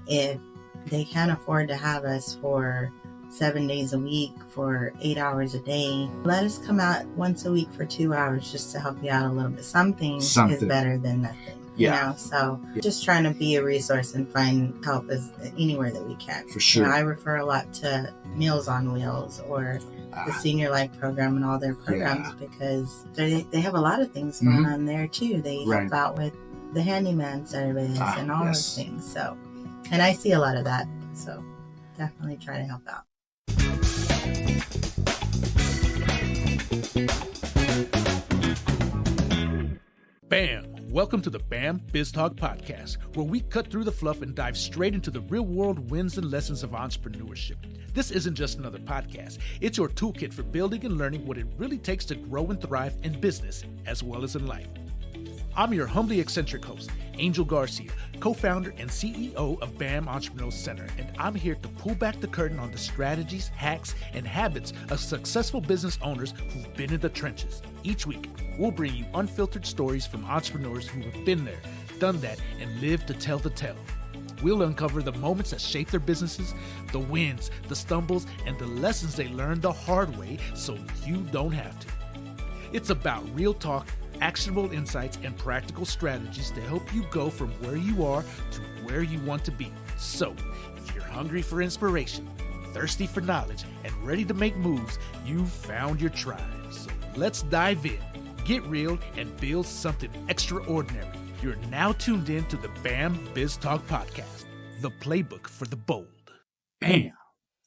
if they can't afford to have us for 7 days a week for 8 hours a day, let us come out once a week for 2 hours just to help you out a little bit. Something. Is better than nothing. Yeah. So just trying to be a resource and find help anywhere that we can. For sure. I refer a lot to Meals on Wheels or the Senior Life Program and all their programs because they have a lot of things going on there too. They help out with the handyman service and all those things. So, and I see a lot of that. So definitely try to help out. Bam! Welcome to the BAMBIZTALK Podcast, where we cut through the fluff and dive straight into the real-world wins and lessons of entrepreneurship. This isn't just another podcast. It's your toolkit for building and learning what it really takes to grow and thrive in business as well as in life. I'm your humbly eccentric host, Angel Garcia, co-founder and CEO of BAM Entrepreneurial Center, and I'm here to pull back the curtain on the strategies, hacks, and habits of successful business owners who've been in the trenches. Each week, we'll bring you unfiltered stories from entrepreneurs who have been there, done that, and lived to tell the tale. We'll uncover the moments that shape their businesses, the wins, the stumbles, and the lessons they learned the hard way so you don't have to. It's about real talk, actionable insights, and practical strategies to help you go from where you are to where you want to be. So, if you're hungry for inspiration, thirsty for knowledge, and ready to make moves, you've found your tribe. So let's dive in, get real, and build something extraordinary. You're now tuned in to the BAMBIZTALK Podcast, the playbook for the bold. Bam!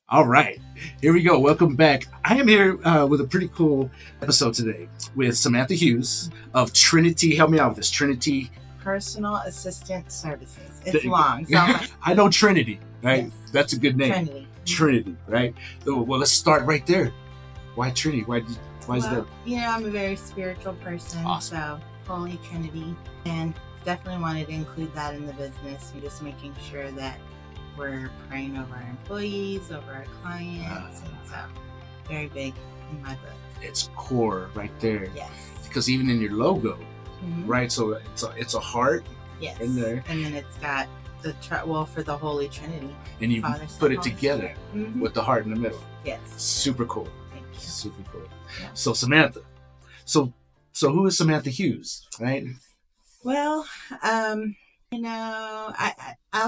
All right, here we go. Welcome back. I am here with a pretty cool episode today with Samantha Hughes of Trinity. Help me out with this. Trinity Personal Assistant Services. It's long. So I know Trinity, right? Yes. That's a good name. Trinity, right? So, well, let's start right there. Why Trinity? Why is that? I'm a very spiritual person. Awesome. So Holy Trinity, and definitely wanted to include that in the business and just making sure that we're praying over our employees, over our clients, and so very big in my book. It's core right there. Yes. Because even in your logo, right? So it's a heart. Yes. In there, and then it's got the for the Holy Trinity. And you Father, put Son, it together with the heart in the middle. Yes. Super cool. Thank you. Super cool. Yeah. So Samantha, so who is Samantha Hughes, right? Well, I'll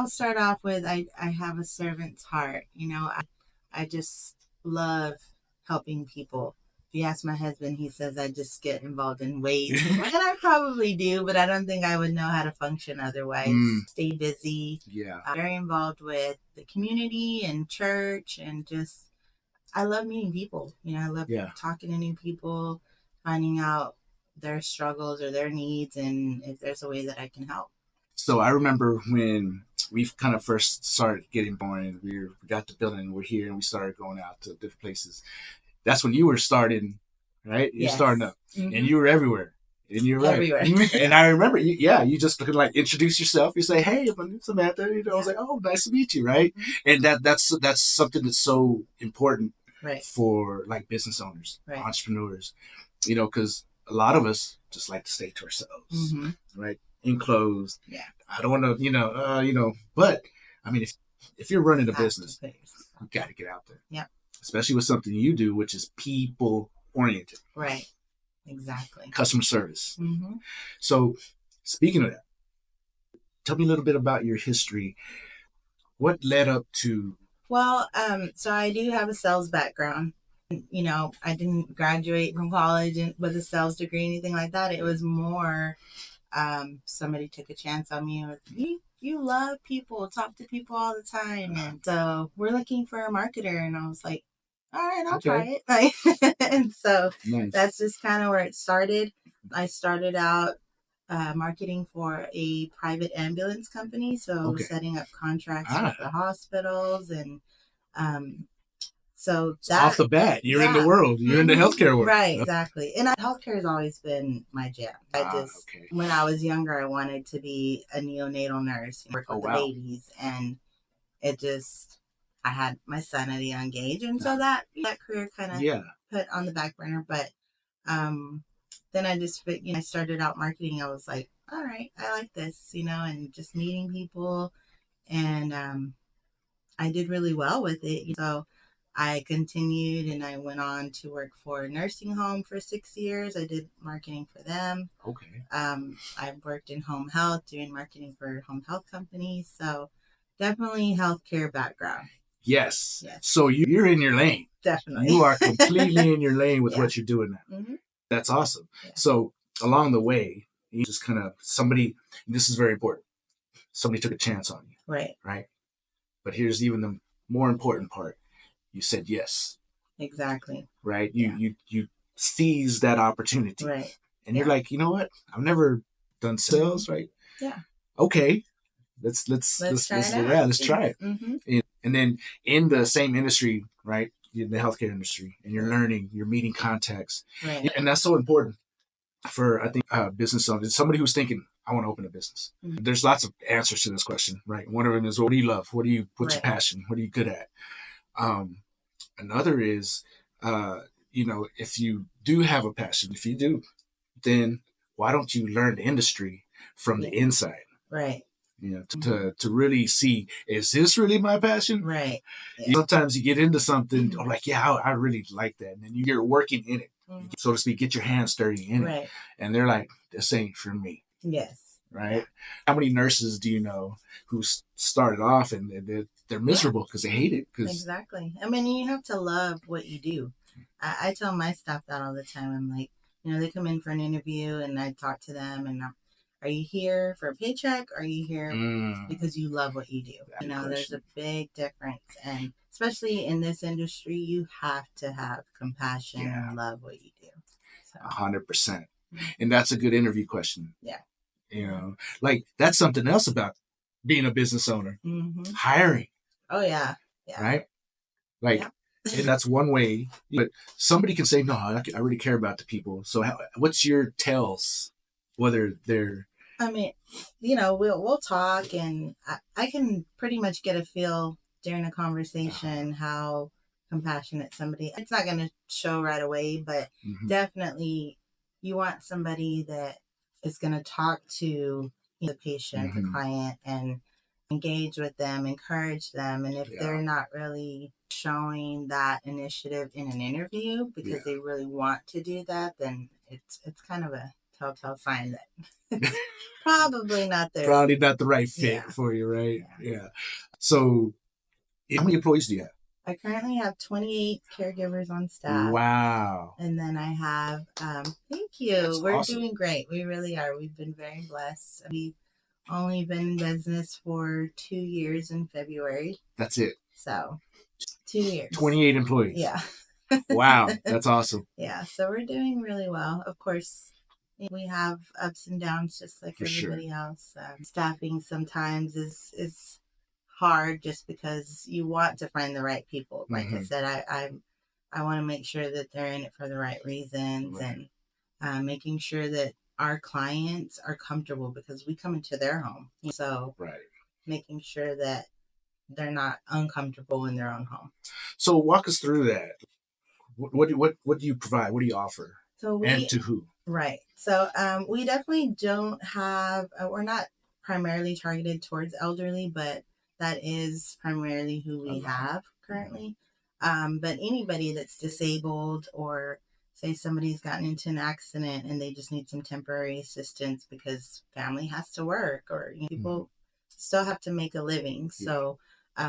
start off with I have a servant's heart. I just love helping people. If you ask my husband, he says I just get involved in ways, and I probably do, but I don't think I would know how to function otherwise. Stay busy. Yeah. I'm very involved with the community and church, and just I love meeting people. I love talking to new people, finding out their struggles or their needs, and if there's a way that I can help. So I remember when we kind of first started getting born, we got the building, we're here, and we started going out to different places. That's when you were starting, right? You're starting up, and you were everywhere. And you're right. Everywhere. And I remember, you just could introduce yourself. You say, "Hey, I'm Samantha." I was like, "Oh, nice to meet you," right? And that's something that's so important, right, for business owners, right, entrepreneurs, because a lot of us just like to stay to ourselves, right? Enclosed. Yeah. I don't want to, but I mean, if you're running a business, you got to get out there. Yeah. Especially with something you do, which is people oriented. Right. Exactly. Customer service. So speaking of that, tell me a little bit about your history. What led up to? Well, so I do have a sales background. I didn't graduate from college with a sales degree, anything like that. It was more, somebody took a chance on me. You love people, talk to people all the time. And so we're looking for a marketer. And I was like, all right, I'll try it. And so that's just kind of where it started. I started out marketing for a private ambulance company. So setting up contracts with the hospitals and, so that, off the bat, you're in the world. You're in the healthcare world. Right, exactly. And healthcare has always been my jam. When I was younger, I wanted to be a neonatal nurse, work with the babies. And I had my son at a young age. And so that career kind of put on the back burner. But then I started out marketing. I was like, all right, I like this, and just meeting people And I did really well with it. So I continued and I went on to work for a nursing home for 6 years. I did marketing for them. Okay. I worked in home health, doing marketing for home health companies. So definitely healthcare background. Yes. So you're in your lane. Definitely. You are completely in your lane with what you're doing now. Mm-hmm. That's awesome. Yeah. So along the way, you just kind of this is very important. Somebody took a chance on you. Right. Right. But here's even the more important part. You said yes. Exactly. Right. You seized that opportunity. Right. And you're like, you know what? I've never done sales, right? Yeah. Okay. Let's try it. Yeah, let's try it. Mm-hmm. And then in the same industry, right? In the healthcare industry, and you're learning, you're meeting contacts. Right. And that's so important for, I think, business owners. Somebody who's thinking, I want to open a business. Mm-hmm. There's lots of answers to this question, right? One of them is, what do you love? What's your passion? What are you good at? Another is, if you do have a passion, if you do, then why don't you learn the industry from the inside? Right. To really see, is this really my passion? Right. Yeah. Sometimes you get into something, I'm like, yeah, I really like that. And then you're working in it, so to speak, get your hands dirty in it. And they're like, this ain't for me. Yes. Right. Yeah. How many nurses do you know who started off and they're miserable because they hate it? Exactly. I mean, you have to love what you do. I tell my staff that all the time. I'm like, they come in for an interview and I talk to them and are you here for a paycheck? Or are you here because you love what you do? There's a big difference. And especially in this industry, you have to have compassion and love what you do. 100%. And that's a good interview question. Yeah. Like that's something else about being a business owner. Mm-hmm. Hiring. Oh, yeah. Right? Like, and that's one way. But somebody can say, no, I really care about the people. So what's your tells? Whether they're... I mean, we'll talk and I can pretty much get a feel during a conversation how compassionate somebody. It's not going to show right away, but definitely you want somebody that is going to talk to the patient, the client, and engage with them, encourage them. And if they're not really showing that initiative in an interview because they really want to do that, then it's kind of a telltale sign that probably not the right fit for you, right? Yeah. So how many employees do you have? I currently have 28 caregivers on staff. Wow. And then I have, thank you. That's We're awesome. doing great. We really are. We've been very blessed. We've only been in business for 2 years in February. That's it. So 2 years. 28 employees. Yeah. Wow. That's awesome. Yeah. So we're doing really well. Of course, we have ups and downs just like everybody else. Staffing sometimes is hard just because you want to find the right people. Like I said, I want to make sure that they're in it for the right reasons and making sure that our clients are comfortable because we come into their home. So making sure that they're not uncomfortable in their own home. So walk us through that. What do you provide? What do you offer? And to who? Right. So we definitely don't have, we're not primarily targeted towards elderly, but that is primarily who we have currently. But anybody that's disabled or say somebody's gotten into an accident and they just need some temporary assistance because family has to work or people still have to make a living. So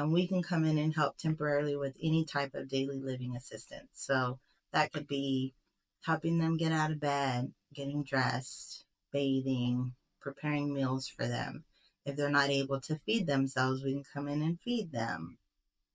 we can come in and help temporarily with any type of daily living assistance. So that could be helping them get out of bed, getting dressed, bathing, preparing meals for them. If they're not able to feed themselves, we can come in and feed them.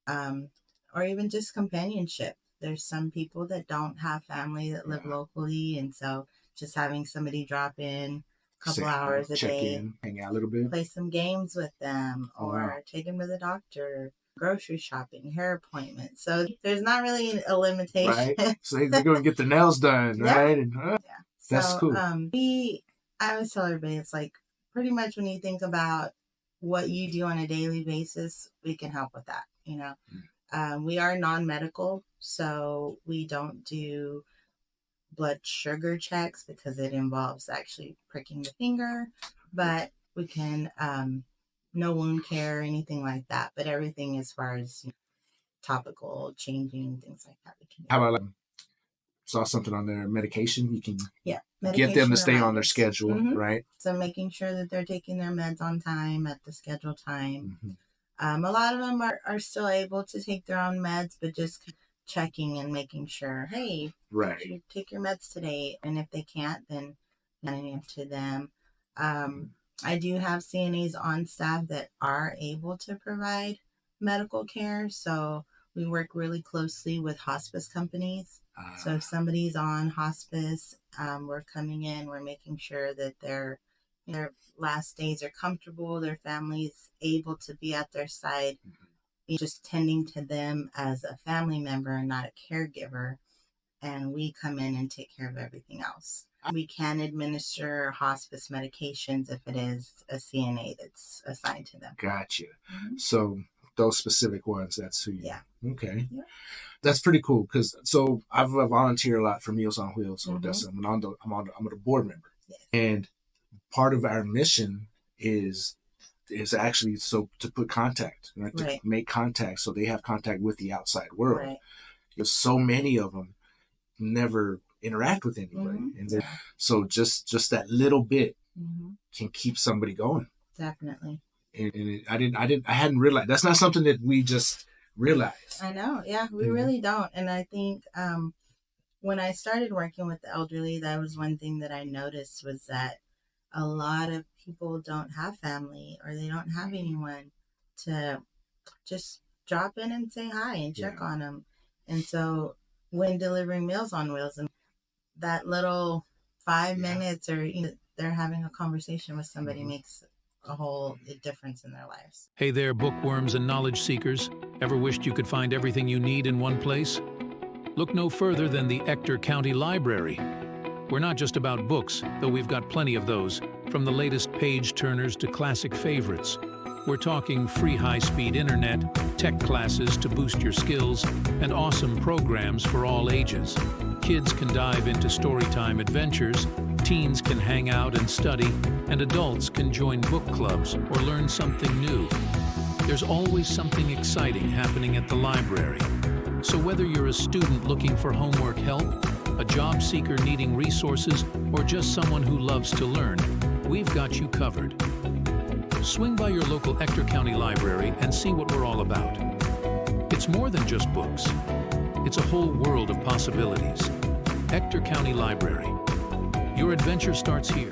Or even just companionship. There's some people that don't have family that live locally, and so just having somebody drop in a couple hours a day, hang out a little bit, play some games with them, or take them to the doctor, grocery shopping, hair appointments. So there's not really a limitation. Right. So they go and get their nails done, right? And, that's cool. I always tell everybody, it's like pretty much when you think about what you do on a daily basis, we can help with that. We are non-medical, so we don't do blood sugar checks because it involves actually pricking the finger, but we can no wound care or anything like that, but everything as far as topical, changing, things like that. We can do. How about saw something on their medication? You can medication get them to stay reminders on their schedule, right? So making sure that they're taking their meds on time at the scheduled time. A lot of them are still able to take their own meds, but just checking and making sure, hey, did you take your meds today? And if they can't, then getting it to them. I do have CNAs on staff that are able to provide medical care. So we work really closely with hospice companies. So if somebody's on hospice, we're coming in, we're making sure that their last days are comfortable, their family's able to be at their side, just tending to them as a family member and not a caregiver. And we come in and take care of everything else. We can administer hospice medications if it is a CNA that's assigned to them. Gotcha. So those specific ones, that's who you... Yeah. Okay. Yeah. That's pretty cool, because so I've volunteered a lot for Meals on Wheels. So that's I'm a board member. Yes. And part of our mission is actually to put contact, right? To make contact, so they have contact with the outside world. Right. Because so many of them never interact with anybody, and so just that little bit can keep somebody going. Definitely. And I hadn't realized that's not something that we just realized. I know, yeah, we really don't. And I think when I started working with the elderly, that was one thing that I noticed, was that a lot of people don't have family, or they don't have anyone to just drop in and say hi and check on them. And so when delivering Meals on Wheels, and that little 5 minutes, or they're having a conversation with somebody, makes a whole difference in their lives. Hey there, bookworms and knowledge seekers. Ever wished you could find everything you need in one place? Look no further than the Ector County Library. We're not just about books, though we've got plenty of those, from the latest page-turners to classic favorites. We're talking free high-speed internet, tech classes to boost your skills, and awesome programs for all ages. Kids can dive into storytime adventures, teens can hang out and study, and adults can join book clubs or learn something new. There's always something exciting happening at the library. So whether you're a student looking for homework help, a job seeker needing resources, or just someone who loves to learn, we've got you covered. Swing by your local Ector County Library and see what we're all about. It's more than just books. It's a whole world of possibilities. Ector County Library. Your adventure starts here.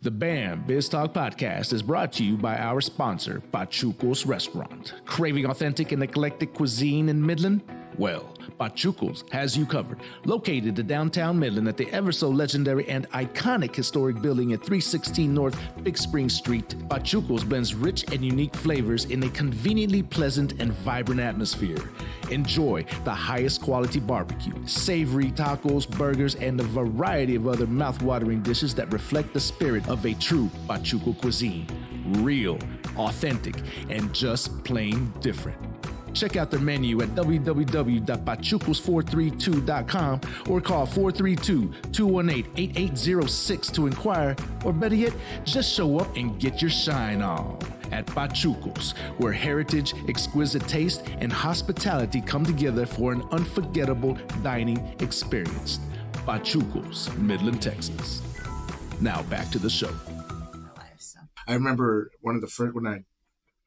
The BAMBIZTALK Podcast is brought to you by our sponsor, Pachuco's Restaurant. Craving authentic and eclectic cuisine in Midland? Well, Pachuco's has you covered. Located in downtown Midland at the ever-so-legendary and iconic historic building at 316 North Big Spring Street, Pachuco's blends rich and unique flavors in a conveniently pleasant and vibrant atmosphere. Enjoy the highest quality barbecue, savory tacos, burgers, and a variety of other mouth-watering dishes that reflect the spirit of a true Pachuco cuisine. Real, authentic, and just plain different. Check out their menu at www.pachucos432.com or call 432-218-8806 to inquire, or better yet, just show up and get your shine on at Pachucos, where heritage, exquisite taste, and hospitality come together for an unforgettable dining experience. Pachucos, Midland, Texas. Now back to the show. I remember one of the first,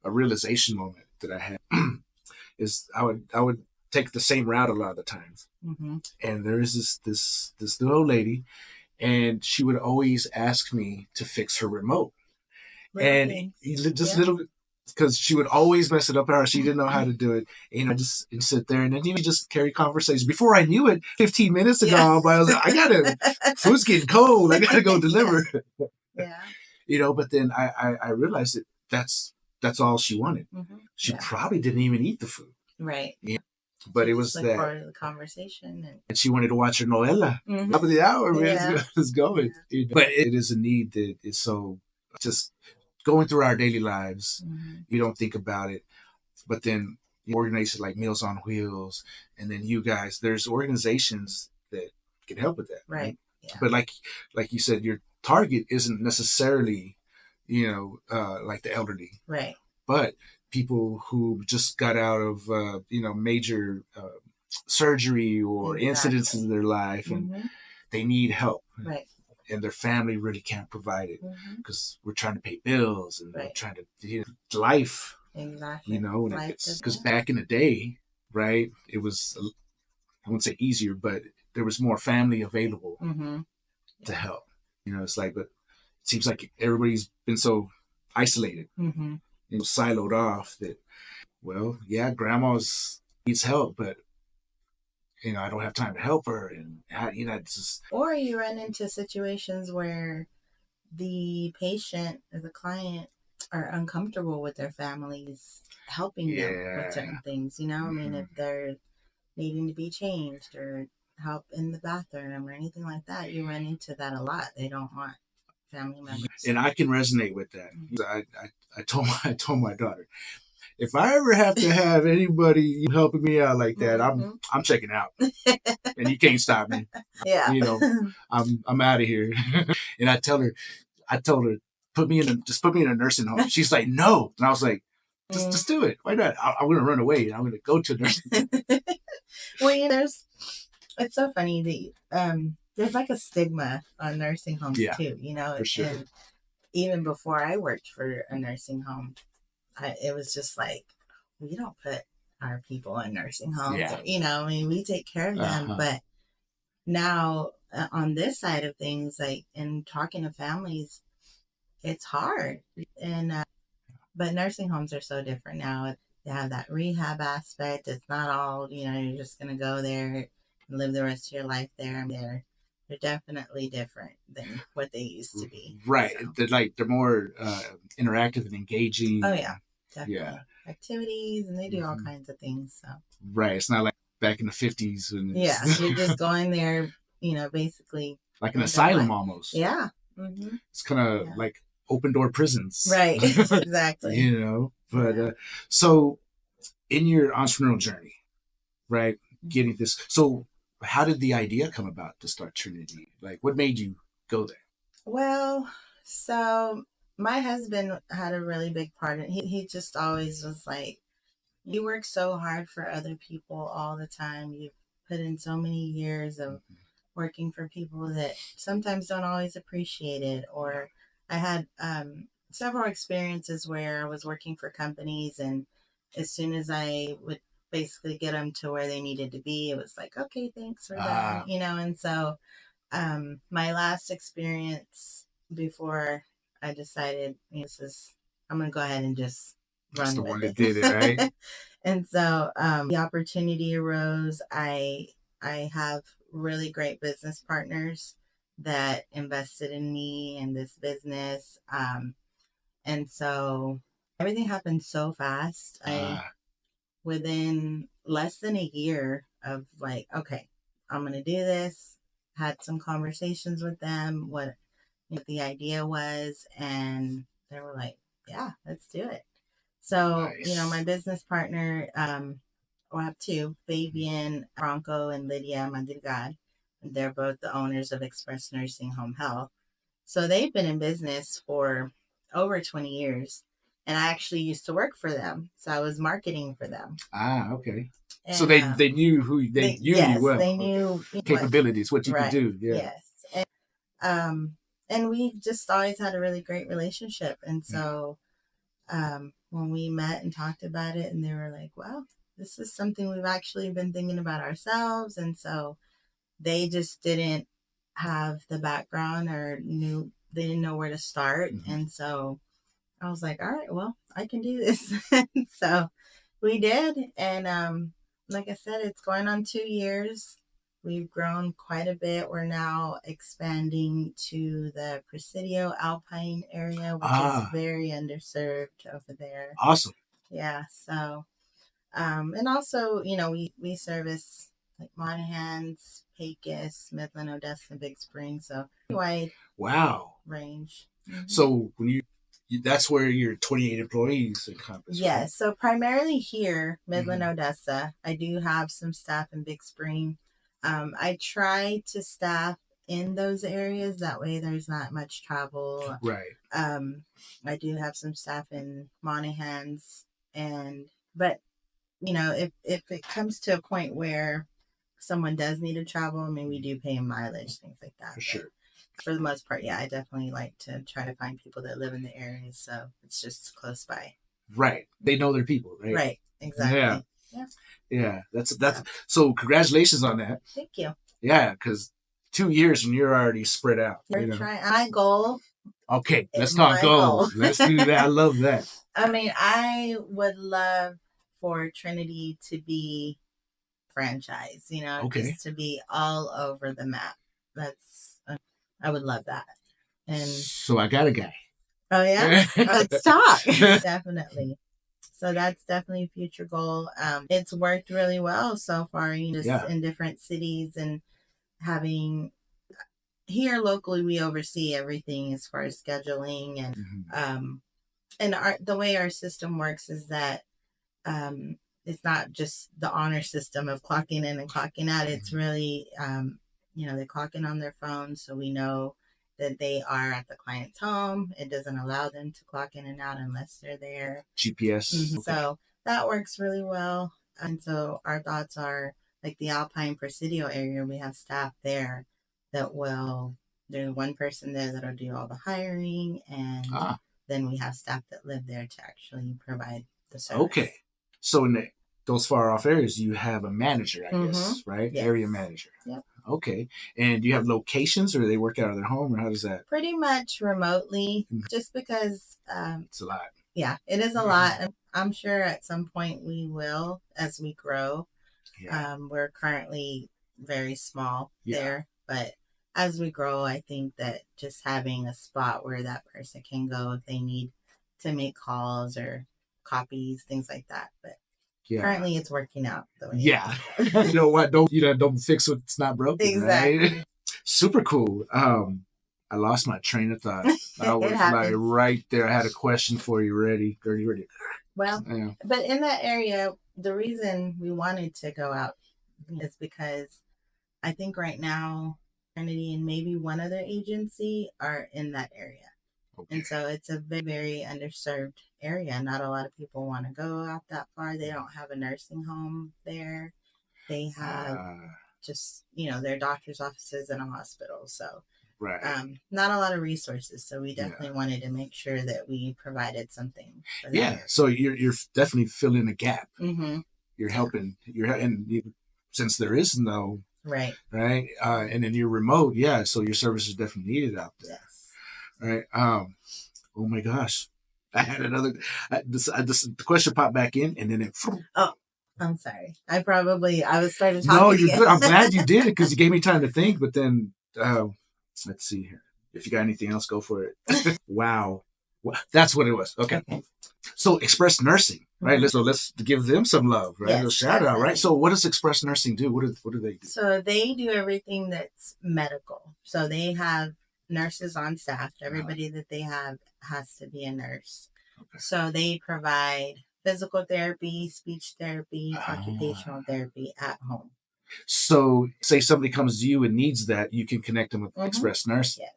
a realization moment that I had is I would take the same route a lot of the times. And there is this little lady, and she would always ask me to fix her remote. Really? And just little, because she would always mess it up, or she didn't know how to do it. And I just sit there, and then you just carry conversation. Before I knew it, 15 minutes ago, I was like, food's getting cold. I gotta go deliver. But then I realized that that's all she wanted. She probably didn't even eat the food. Right. Yeah. But it was that part of the conversation. And she wanted to watch her novela. Top of the hour, man. It's going. But it is a need that is so just going through our daily lives. You don't think about it. But then organizations like Meals on Wheels, and then you guys, there's organizations that can help with that. Right. Yeah. But like you said, your target isn't necessarily like the elderly. Right. But people who just got out of, major surgery or incidents in their life, and they need help. Right. And their family really can't provide it because we're trying to pay bills and we're trying to life. Exactly. Because back in the day, right, it was, I wouldn't say easier, but there was more family available to help. It's like, but it seems like everybody's been so isolated, siloed off that, well, yeah, grandma's needs help, but I don't have time to help her, and it's just. Or you run into situations where the patient or the client are uncomfortable with their families helping them with certain things. I mean, if they're needing to be changed or help in the bathroom or anything like that, you run into that a lot. They don't want family members. And I can resonate with that. I told my daughter, if I ever have to have anybody helping me out like that, I'm checking out, and you can't stop me. Yeah, I'm out of here. And I told her, put me in a nursing home. She's like, no, and I was like, just do it. Why not? I'm gonna run away and I'm gonna go to a nursing home. Well, it's so funny that there's like a stigma on nursing homes too. For sure. And even before I worked for a nursing home, it was just like, we don't put our people in nursing homes. Yeah. I mean, we take care of them. But now on this side of things, like in talking to families, it's hard. And but nursing homes are so different now. They have that rehab aspect. It's not all, you're just going to go there and live the rest of your life there. They're definitely different than what they used to be. Right. So. They're more interactive and engaging. Oh, yeah. Definitely. Yeah. Activities, and they do all kinds of things. So. Right. It's not like back in the 50s. When you're just going there, basically. Like an asylum almost. Yeah. It's kind of like open door prisons. Right. Exactly. But so in your entrepreneurial journey, right, getting this. So how did the idea come about to start Trinity? Like, what made you go there? Well, so my husband had a really big part in it. He just always was like, you work so hard for other people all the time. You've put in so many years of working for people that sometimes don't always appreciate it. Or I had several experiences where I was working for companies, and as soon as I would basically get them to where they needed to be, it was like, okay, thanks, we're done, and so my last experience before I decided I'm going to go ahead and just run That's the with one it. that did it, right? And so the opportunity arose. I have really great business partners that invested in me and this business. And so everything happened so fast. Within less than a year of like, okay, I'm going to do this, had some conversations with them, what the idea was, and they were like, yeah, let's do it. So, Nice. My business partner, I have two, Fabian Franco and Lydia Madrigal. They're both the owners of Express Nursing Home Health. So they've been in business for over 20 years. And I actually used to work for them. So I was marketing for them. Okay. And, so they knew who you well. They knew capabilities, what you could do. Yeah. Yes. And we just always had a really great relationship. And so when we met and talked about it, and they were like, well, this is something we've actually been thinking about ourselves. And so they just didn't have the background or they didn't know where to start. And so I was like, all right, well, I can do this. So we did. And like I said, it's going on 2 years. We've grown quite a bit. We're now expanding to the Presidio Alpine area, which is very underserved over there. Awesome. Yeah. So, and also, we service like Monahans, Pecos, Midland, Odessa, Big Spring. So wide range. So when that's where your 28 employees encompass. Yes. Right? So primarily here, Midland, Odessa. I do have some staff in Big Spring. I try to staff in those areas. That way there's not much travel. Right. I do have some staff in Monahans, but if it comes to a point where someone does need to travel, I mean, we do pay mileage, things like that. For sure. For the most part, yeah, I definitely like to try to find people that live in the area, so it's just close by. Right. They know their people, right? Right. Exactly. Yeah. That's so congratulations on that. Thank you. Yeah, because 2 years and you're already spread out. We're trying. My goal. Okay, let's talk goals. Let's do that. I love that. I mean, I would love for Trinity to be franchise, just to be all over the map. I would love that. And so I got a guy. Oh yeah, let's talk. Definitely. So that's definitely a future goal. It's worked really well so far, in different cities, and having here locally, we oversee everything as far as scheduling and the way our system works is that it's not just the honor system of clocking in and clocking out. It's really they clock in on their phone, so we know that they are at the client's home. It doesn't allow them to clock in and out unless they're there. GPS. Mm-hmm. Okay. So that works really well. And so our thoughts are like the Alpine Presidio area, we have staff there that there's one person there that'll do all the hiring, and then we have staff that live there to actually provide the service. Okay. So in those far off areas, you have a manager, I guess, right? Yes. Area manager. Yep. Okay. And do you have locations, or do they work out of their home, or how does that? Pretty much remotely, just because. It's a lot. Yeah, it is a lot. I'm sure at some point we will as we grow. Yeah. We're currently very small there, but as we grow, I think that just having a spot where that person can go if they need to make calls or copies, things like that. But currently it's working out. You know what? Don't fix what's not broken. Exactly. Right? Super cool. I lost my train of thought. I was like right there. I had a question for you ready. Are you ready? Well, but in that area, the reason we wanted to go out is because I think right now Trinity and maybe one other agency are in that area. Okay. And so it's a very, very underserved area. Not a lot of people want to go out that far. They don't have a nursing home there. They have just, their doctor's offices and a hospital. So not a lot of resources. So we definitely wanted to make sure that we provided something for them. Yeah. So you're definitely filling a gap. Mm-hmm. You're helping. Since there is no right, and then you're remote. Yeah. So your service is definitely needed out there. Yes. Right. Oh my gosh. I had another. The question popped back in, and then it. Oh, I'm sorry. I was starting talking. No, you're good. I'm glad you did it because you gave me time to think. But then, let's see here. If you got anything else, go for it. Wow. That's what it was. Okay. So Express Nursing, right? Mm-hmm. Let's give them some love, right? Yes, a shout out, right? So what does Express Nursing do? What do they do? So they do everything that's medical. So they have nurses on staff. Everybody that they have has to be a nurse. Okay. So they provide physical therapy, speech therapy, occupational therapy at home. So say somebody comes to you and needs that, you can connect them with Express Nursing. Yes.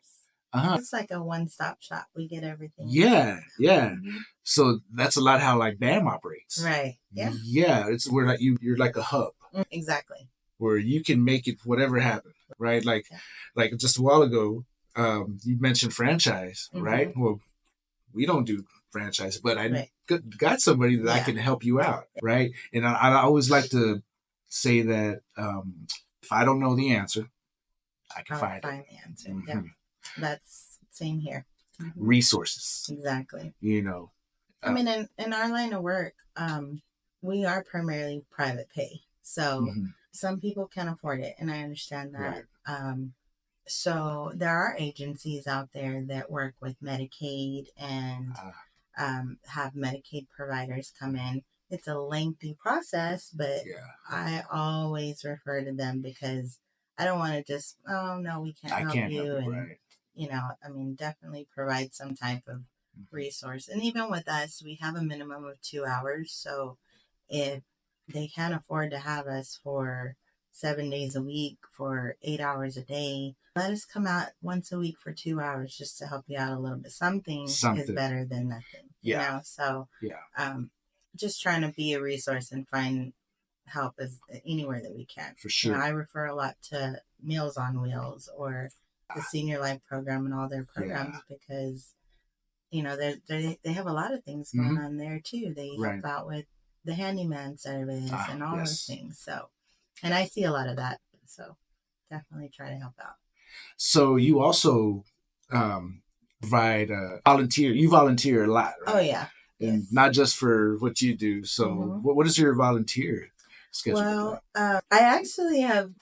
It's like a one-stop shop. We get everything. Yeah. Mm-hmm. So that's a lot how like BAM operates. Right. Yeah. Yeah. It's where like you're like a hub. Exactly. Where you can make it whatever happen, right? Like just a while ago, you mentioned franchise, right? Well, we don't do franchise, but I got somebody that I can help you out, right? And I always like to say that if I don't know the answer, I can find the answer. Mm-hmm. Yeah. That's same here. Mm-hmm. Resources. Exactly. I mean, in our line of work, we are primarily private pay. So some people can afford it, and I understand that. Right. So there are agencies out there that work with Medicaid and have Medicaid providers come in. It's a lengthy process, but I always refer to them because I don't want to just, oh, no, we can't help you. And, definitely provide some type of resource. And even with us, we have a minimum of 2 hours. So if they can't afford to have us for 7 days a week for 8 hours a day. Let us come out once a week for 2 hours just to help you out a little bit. Something. Is better than nothing. You know? So just trying to be a resource and find help anywhere that we can. For sure. You know, I refer a lot to Meals on Wheels or the Senior Life Program and all their programs because, you know, they have a lot of things going on there too. They help out with the handyman service and all those things. So, and I see a lot of that. So definitely try to help out. So you also provide volunteer. You volunteer a lot, right? Oh, yeah. And not just for what you do. So what is your volunteer schedule? Well, I actually have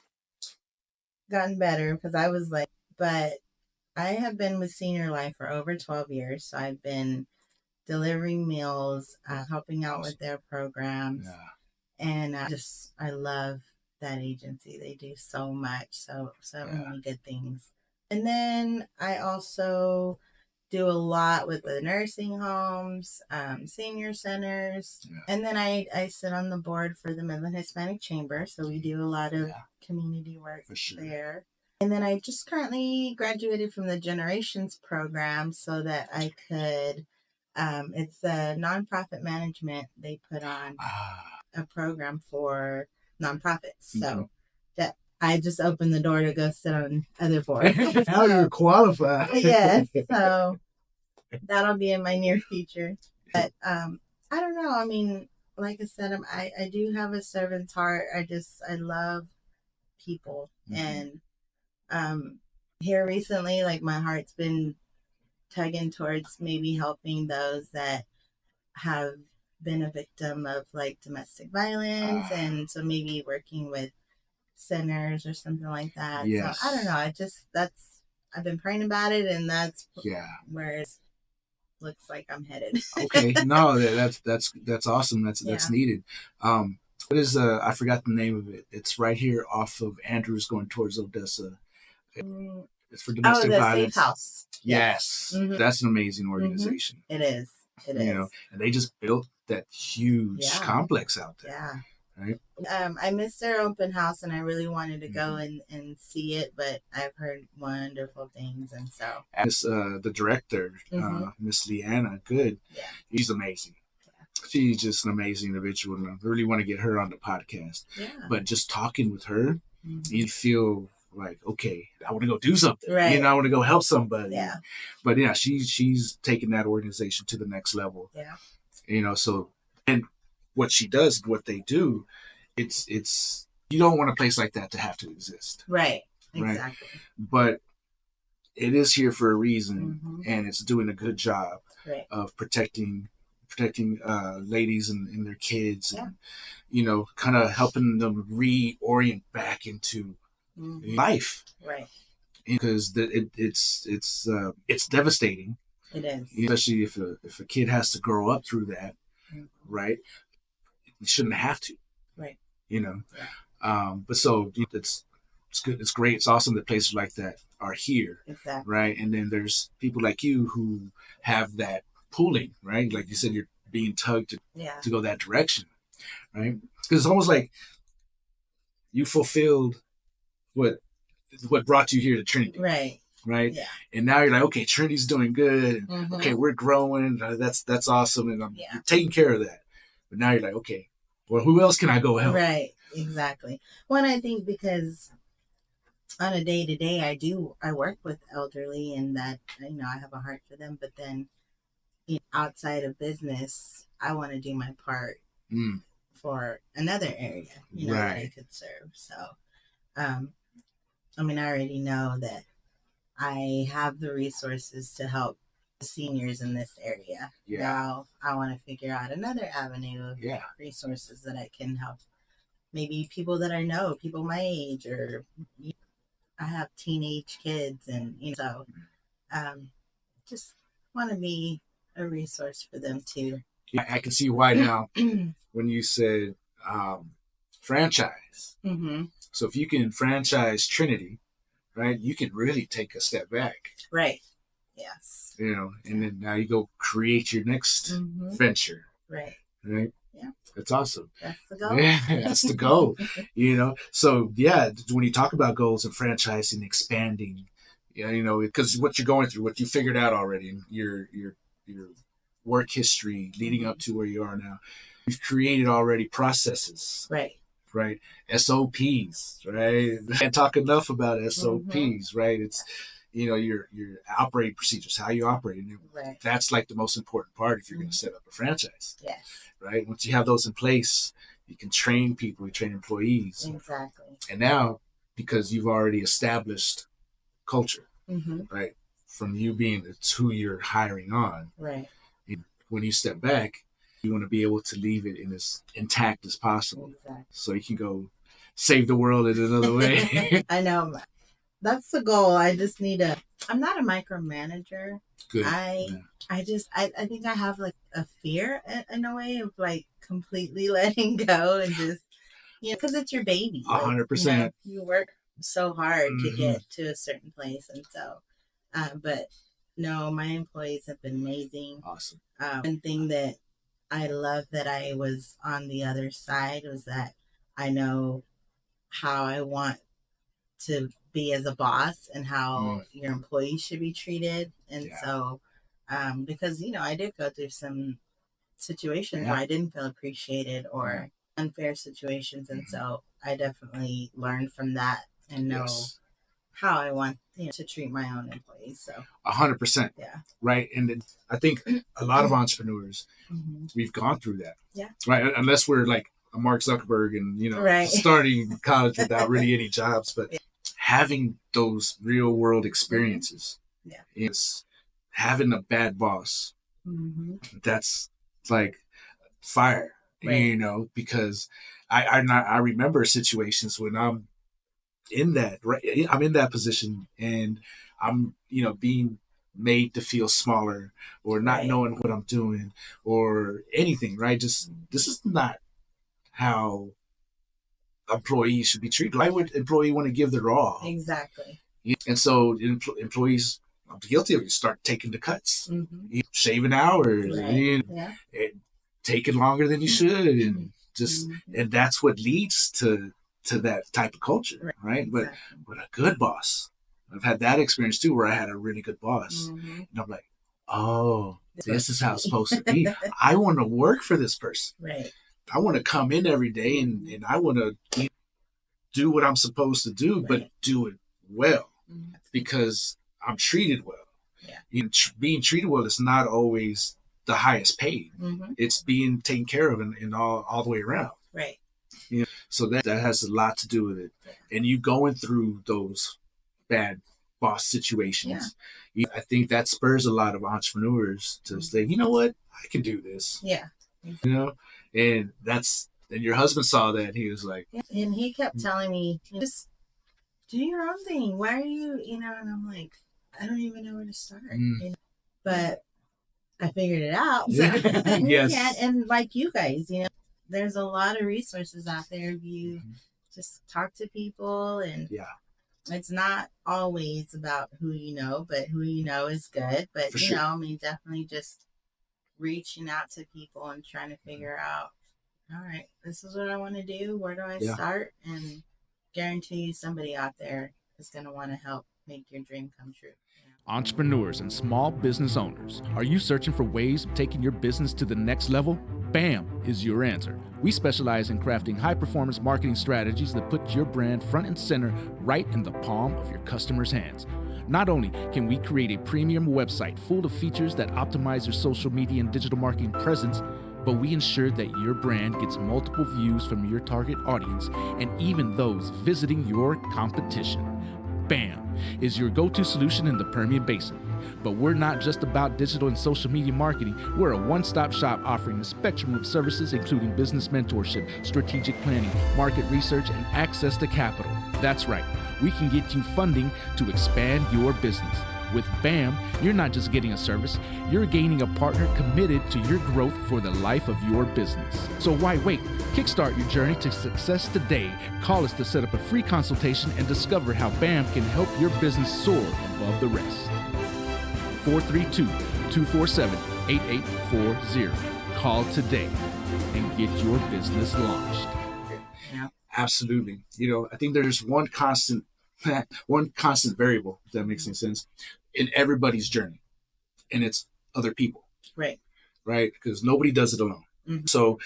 gotten better because I was like, but I have been with Senior Life for over 12 years. So I've been delivering meals, helping out with their programs. Yeah. And I love that agency. They do so much, so many good things. And then I also do a lot with the nursing homes, senior centers. Yeah. And then I sit on the board for the Midland Hispanic Chamber. So we do a lot of community work there. And then I just currently graduated from the Generations program so that I could, it's a nonprofit management. They put on a program for nonprofits. So that I just opened the door to go sit on other boards. Now you're qualified. Yes. So that'll be in my near future. But I don't know. I mean, like I said, I do have a servant's heart. I love people. And here recently, like my heart's been tugging towards maybe helping those that have been a victim of like domestic violence. And so maybe working with centers or something like that. Yes. So I don't know. I've been praying about it, and that's where it looks like I'm headed. Okay. No, that's awesome. That's needed. What is I forgot the name of it. It's right here off of Andrews going towards Odessa. It's for domestic violence. Safe House. Yes. That's an amazing organization. It is. It is. You know, and they just built that huge complex out there. Yeah. Right. I missed their open house, and I really wanted to go and see it, but I've heard wonderful things, and so. As the director, Miss Leanna Good, she's amazing. Yeah. She's just an amazing individual, and I really want to get her on the podcast. Yeah. But just talking with her, you feel like, okay, I want to go do something. Right. You know, I want to go help somebody. Yeah. But yeah, she's taking that organization to the next level. Yeah. You know, so and what she does, what they do, it's you don't want a place like that to have to exist. Right. Right? Exactly. But it is here for a reason, and it's doing a good job of protecting ladies and their kids, and you know, kind of helping them reorient back into life. Right. Because it's devastating. It is. Especially if a kid has to grow up through that, right? You shouldn't have to. Right. You know. Yeah. But so it's good. It's great. It's awesome that places like that are here. Exactly. Right. And then there's people like you who have that pulling, right? Like you said, you're being tugged to go that direction. Right. Because it's almost like you fulfilled what brought you here to Trinity. Right. Right. Yeah. And now you're like, okay, Trinity's doing good. Okay, we're growing. That's awesome. And I'm taking care of that. But now you're like, okay, well, who else can I go help? Right. Exactly. Well, I think because on a day-to-day, I work with elderly, and that, you know, I have a heart for them. But then outside of business, I want to do my part for another area, you know, that I could serve. So, I mean, I already know that I have the resources to help seniors in this area. Yeah. Now I want to figure out another avenue of resources that I can help. Maybe people that I know, people my age, or I have teenage kids, and so just want to be a resource for them too. Yeah, I can see why now when you said franchise. So if you can franchise Trinity, right, you can really take a step back. Right. Yes. You know, and then now you go create your next venture. Right. Right. Yeah. That's awesome. That's the goal. Yeah, that's the goal. So yeah, when you talk about goals and franchising, expanding, because what you're going through, what you figured out already, your work history leading up to where you are now, you've created already processes. Right. SOPs, right? Can't talk enough about SOPs, right? It's, your operating procedures, how you operate. Right. That's like the most important part if you're going to set up a franchise. Yes. Right. Once you have those in place, you can train people, you train employees. Exactly. And now, because you've already established culture, right? From you being it's who you're hiring on. Right. When you step back, you want to be able to leave it in as intact as possible. Exactly. So you can go save the world in another way. I know. That's the goal. I just need I'm not a micromanager. Good. I think I have like a fear in a way of like completely letting go and just, because it's your baby. 100%. You work so hard to get to a certain place. And so, but no, my employees have been amazing. Awesome. One thing that I love that I was on the other side was that I know how I want to be as a boss and how your employees should be treated. And so, because, I did go through some situations where I didn't feel appreciated or unfair situations. And so I definitely learned from that and know how I want to treat my own employees. So 100%. Yeah. Right. And I think a lot of entrepreneurs, we've gone through that. Yeah. Right. Unless we're like a Mark Zuckerberg and, starting college without really any jobs, but having those real world experiences is having a bad boss. That's like fire, because I remember situations when I'm in that position and I'm, being made to feel smaller or not knowing what I'm doing or anything, right? Just, this is not how employees should be treated. Why would employee want to give their all? Exactly. And so employees, I'm guilty of it, start taking the cuts, shaving hours, and taking longer than you should, and just and that's what leads to that type of culture, right? Exactly. But a good boss, I've had that experience too, where I had a really good boss, and I'm like, oh, this is how it's supposed to be. I want to work for this person. Right. I want to come in every day and I want to do what I'm supposed to do, but do it well because I'm treated well. Yeah. Being treated well is not always the highest paid. It's being taken care of in all the way around. Right. So that has a lot to do with it. Yeah. And you going through those bad boss situations, I think that spurs a lot of entrepreneurs to say, you know what, I can do this. Yeah. And your husband saw that, and he was like, and he kept telling me, just do your own thing. Why are you, and I'm like, I don't even know where to start. But I figured it out. So Yes. And like you guys, there's a lot of resources out there if you just talk to people, and it's not always about who you know, but who you know is good. But definitely just reaching out to people and trying to figure out, all right, this is what I want to do. Where do I start? And guarantee you somebody out there is going to want to help make your dream come true. Entrepreneurs and small business owners, are you searching for ways of taking your business to the next level? BAM is your answer. We specialize in crafting high-performance marketing strategies that put your brand front and center right in the palm of your customers' hands. Not only can we create a premium website full of features that optimize your social media and digital marketing presence, but we ensure that your brand gets multiple views from your target audience and even those visiting your competition. BAM is your go-to solution in the Permian Basin. But we're not just about digital and social media marketing. We're a one-stop shop offering a spectrum of services, including business mentorship, strategic planning, market research, and access to capital. That's right. We can get you funding to expand your business. With BAM, you're not just getting a service, you're gaining a partner committed to your growth for the life of your business. So why wait? Kickstart your journey to success today. Call us to set up a free consultation and discover how BAM can help your business soar above the rest. 432-247-8840. Call today. and get your business launched. Yeah. Absolutely. I think there's one constant variable, if that makes any sense, in everybody's journey, and it's other people. Right. Right? Because nobody does it alone. Mm-hmm. So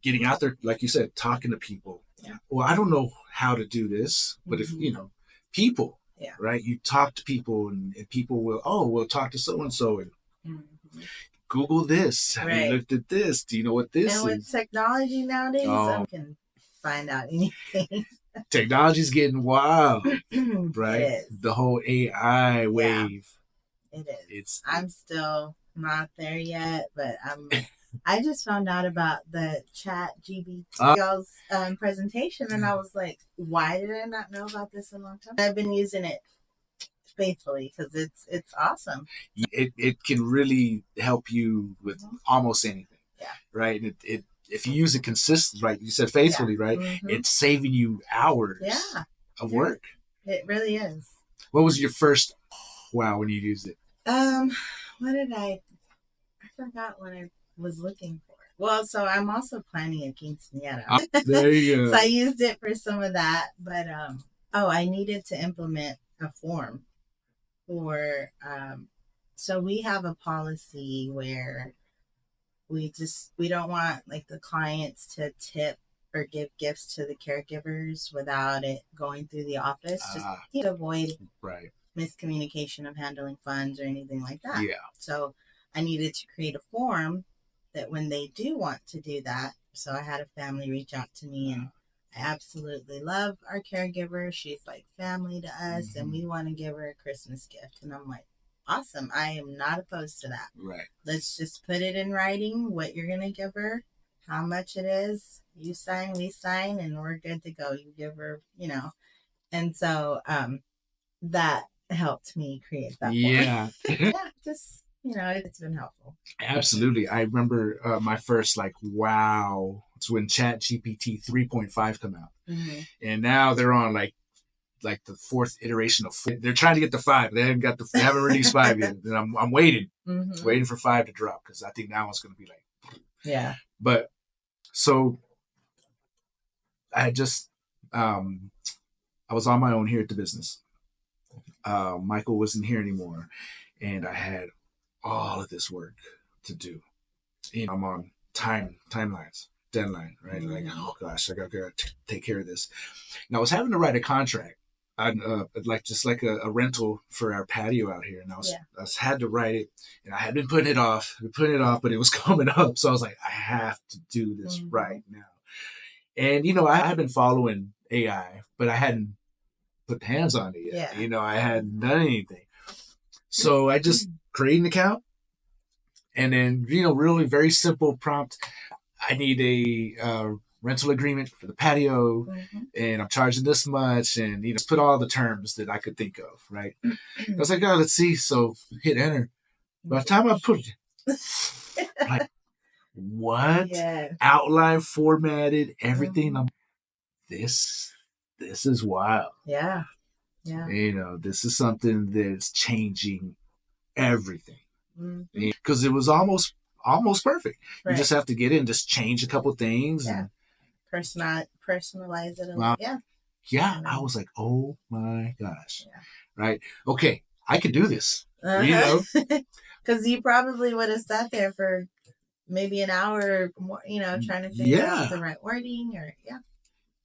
getting out there, like you said, talking to people. Yeah. Well, I don't know how to do this, but if, people, right? You talk to people and people we'll talk to so-and-so and Google this. Have you looked at this? Do you know what this is? And with technology nowadays, I can find out anything. Technology's getting wild, right? The whole AI wave. It is. I'm still not there yet, but I just found out about the ChatGPT presentation, and I was like, why did I not know about this in a long time? I've been using it faithfully because it's awesome. It can really help you with almost anything. Yeah. Right. And it if you use it consistently, right? You said faithfully, right? Mm-hmm. It's saving you hours of work. It really is. What was your first wow when you used it? What did I forgot what I was looking for. Well, so I'm also planning a quinceañera. There you go. So I used it for some of that, but I needed to implement a form for so we have a policy where we don't want like the clients to tip or give gifts to the caregivers without it going through the office, just to avoid miscommunication of handling funds or anything like that. Yeah. So I needed to create a form that when they do want to do that. So I had a family reach out to me, and I absolutely love our caregiver. She's like family to us, and we want to give her a Christmas gift. And I'm like, awesome. I am not opposed to that. Right. Let's just put it in writing, what you're going to give her, how much it is. You sign, we sign, and we're good to go. You give her, And so that helped me create that form. Yeah, just... it's been helpful. Absolutely. I remember my first wow. It's when ChatGPT 3.5 come out. Mm-hmm. And now they're on like the fourth iteration of 4. They're trying to get to 5. They haven't released 5 yet. And I'm waiting. Mm-hmm. Waiting for 5 to drop because I think that one's going to be like. Yeah. But so I just I was on my own here at the business. Michael wasn't here anymore, and I had all of this work to do. I'm on timelines, deadline, right? Mm-hmm. Like, oh gosh, I gotta take care of this. And I was having to write a contract, just like a rental for our patio out here. And I had to write it, and I had been putting it off, but it was coming up. So I was like, I have to do this right now. And I had been following AI, but I hadn't put the hands on it yet. Yeah. I hadn't done anything. So I just create an account, and then, really very simple prompt. I need a rental agreement for the patio, and I'm charging this much, and, put all the terms that I could think of, right? I was like, oh, let's see. So hit enter. By the time I put it, like, what? Yeah. Outline formatted, everything. This is wild. Yeah. Yeah. This is something that's changing everything. Because it was almost perfect. Right. You just have to get in, just change a couple things. Yeah. And personalize it. Yeah. I was like, oh my gosh. Yeah. Right. Okay. I could do this. Because you probably would have sat there for maybe an hour more, trying to figure out the right wording or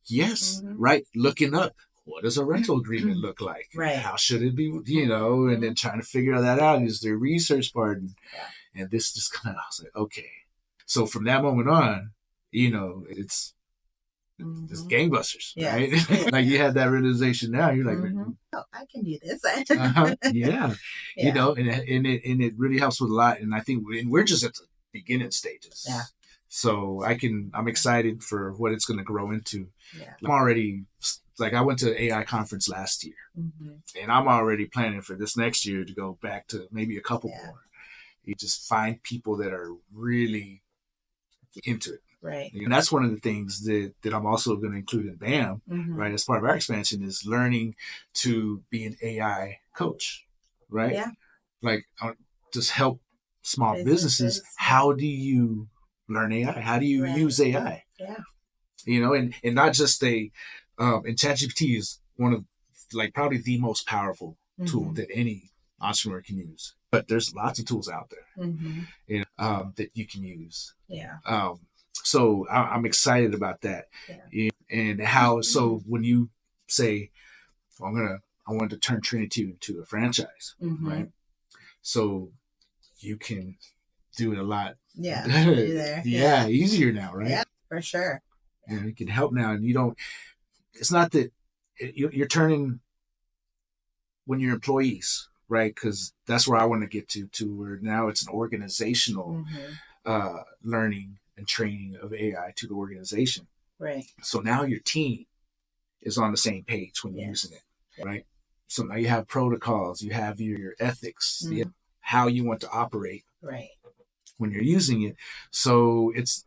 Yes. Right. Looking up, what does a rental agreement look like? Right. How should it be, and then trying to figure that out is the research part. And this just kind of, I was like, okay. So from that moment on, it's gangbusters, right? Like you had that realization now. You're like, oh, I can do this. Yeah. And it really helps with a lot. And I think we're just at the beginning stages. Yeah. So I'm excited for what it's going to grow into. Yeah. I'm already, I went to an AI conference last year, and I'm already planning for this next year to go back to maybe a couple more. You just find people that are really into it. Right. And that's one of the things that I'm also going to include in BAM, right? As part of our expansion is learning to be an AI coach, right? Yeah. Just help small businesses. How do you learn AI? How do you use AI? Yeah. You know, and not just and ChatGPT is one of like probably the most powerful tool that any entrepreneur can use. But there's lots of tools out there, you know, that you can use. Yeah. So I'm excited about that. Yeah. And how, so when you say, I want to turn Trinity into a franchise, right? So you can do it a lot. Yeah. Easier now, right? Yeah, for sure. You know, you can help now, and you don't, it's not that you're turning when you're employees, right? Because that's where I want to get to where now it's an organizational learning and training of AI to the organization. Right. So now your team is on the same page when you're using it, right? So now you have protocols, you have your ethics, you have how you want to operate when you're using it. So it's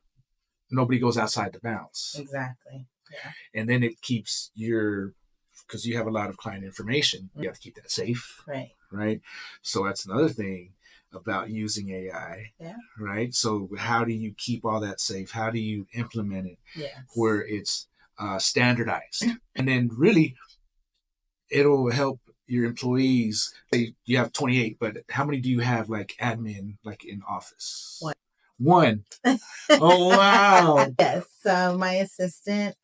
nobody goes outside the bounds. Exactly. Yeah. And then it keeps because you have a lot of client information, you have to keep that safe. Right. So that's another thing about using AI. Yeah. Right. So how do you keep all that safe? How do you implement it where it's standardized? And then really it'll help your employees. You have 28, but how many do you have like admin, like in office? One. Oh, wow. Yes. So my assistant,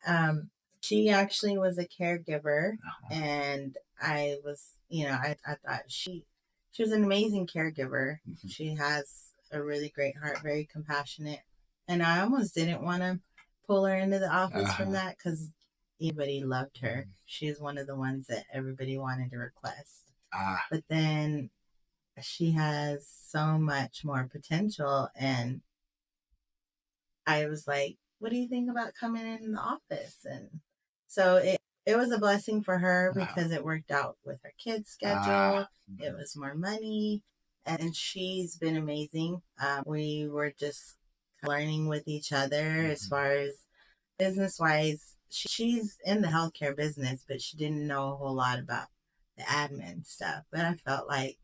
she actually was a caregiver, and I was, I thought she was an amazing caregiver. She has a really great heart, very compassionate. And I almost didn't want to pull her into the office from that because everybody loved her. She's one of the ones that everybody wanted to request. But then she has so much more potential, and I was like, what do you think about coming in the office? And so it was a blessing for her because it worked out with her kids' schedule. It was more money, and she's been amazing. We were just learning with each other as far as business-wise. She's in the healthcare business, but she didn't know a whole lot about the admin stuff. But I felt like,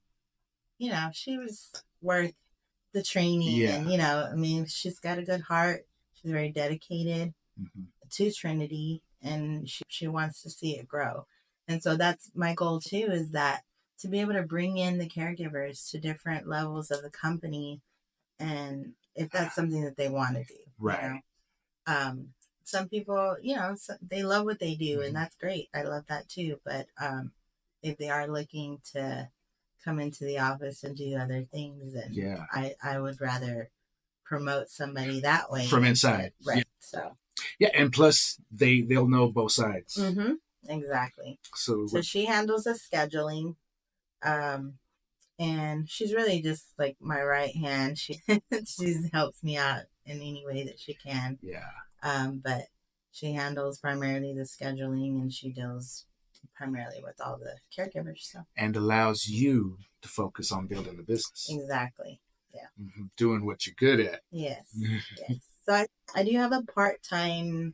she was worth the training. And, I mean, she's got a good heart. She's very dedicated to Trinity, and she wants to see it grow. And so that's my goal too, is that to be able to bring in the caregivers to different levels of the company. And if that's something that they want to do, right. Some people, they love what they do, and that's great. I love that too. But if they are looking to come into the office and do other things, and I would rather promote somebody that way from inside, right? So and plus they'll know both sides. Exactly. So she handles the scheduling, and she's really just like my right hand. She helps me out in any way that she can. But she handles primarily the scheduling, and she deals primarily with all the caregivers stuff. And allows you to focus on building the business. Exactly. Yeah. Doing what you're good at. Yes. Yes. So I do have a part-time